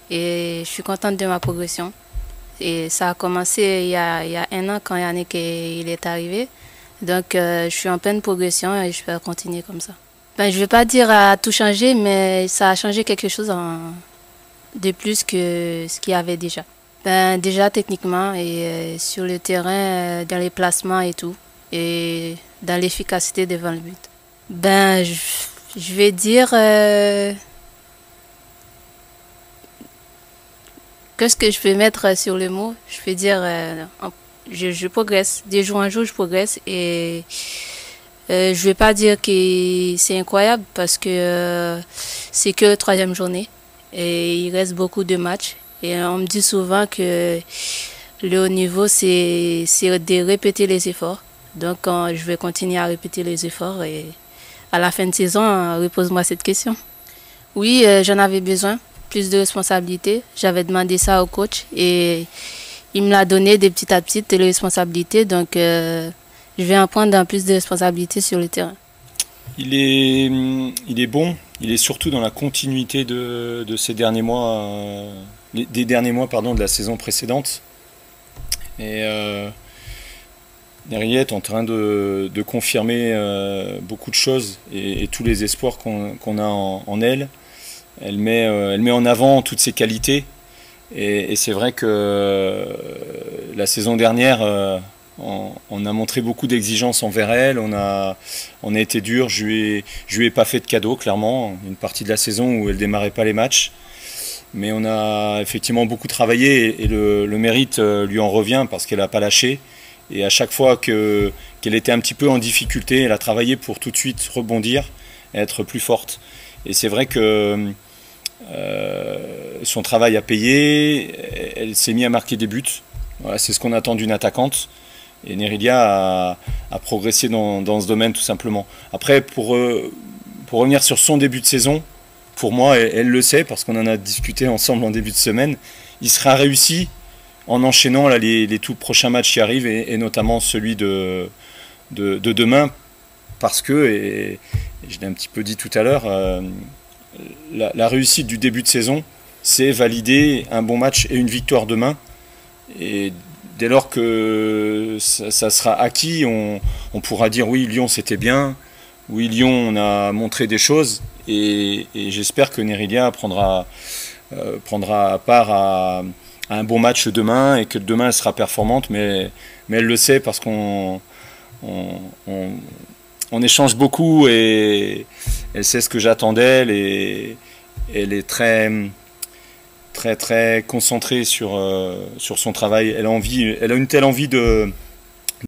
et je suis contente de ma progression. Et ça a commencé il y a un an quand Yannick il est arrivé. Donc je suis en pleine progression et je vais continuer comme ça. Ben, je ne vais pas dire à tout changer, mais ça a changé quelque chose de plus que ce qu'il y avait déjà. Ben, déjà techniquement et sur le terrain, dans les placements et tout, et dans l'efficacité devant le but. Ben, je vais dire qu'est-ce que je peux mettre sur le mot. Je vais dire je progresse. De jour en jour, je progresse et je vais pas dire que c'est incroyable parce que c'est que la troisième journée et il reste beaucoup de matchs. Et on me dit souvent que le haut niveau, c'est de répéter les efforts. Donc, je vais continuer à répéter les efforts et à la fin de saison, repose-moi cette question. Oui, j'en avais besoin, plus de responsabilités. J'avais demandé ça au coach et il me l'a donné de petit à petit, les responsabilités. Donc, je vais en prendre plus de responsabilités sur le terrain. Il est bon, il est surtout dans la continuité de ces derniers mois, des derniers mois pardon, de la saison précédente. Et Nerillet est en train de confirmer beaucoup de choses et tous les espoirs qu'on a en elle. Elle met en avant toutes ses qualités et c'est vrai que la saison dernière on a montré beaucoup d'exigences envers elle, on a été dur, je lui ai pas fait de cadeau clairement, une partie de la saison où elle démarrait pas les matchs. Mais on a effectivement beaucoup travaillé et le mérite lui en revient parce qu'elle n'a pas lâché. Et à chaque fois qu'elle était un petit peu en difficulté, elle a travaillé pour tout de suite rebondir et être plus forte. Et c'est vrai que son travail a payé, elle s'est mise à marquer des buts. Voilà, c'est ce qu'on attend d'une attaquante. Et Nerilia a progressé dans ce domaine tout simplement. Après, pour revenir sur son début de saison, pour moi, elle le sait parce qu'on en a discuté ensemble en début de semaine, il sera réussi en enchaînant là, les tout prochains matchs qui arrivent et notamment celui de demain parce que, et je l'ai un petit peu dit tout à l'heure, la réussite du début de saison, c'est valider un bon match et une victoire demain. Et dès lors que ça sera acquis, on pourra dire oui, Lyon c'était bien, oui, Lyon on a montré des choses. Et j'espère que Nerilia prendra part à un bon match demain et que demain elle sera performante, mais elle le sait parce qu'on échange beaucoup et elle sait ce que j'attends d'elle et elle est très concentrée sur son travail. Elle a une telle envie de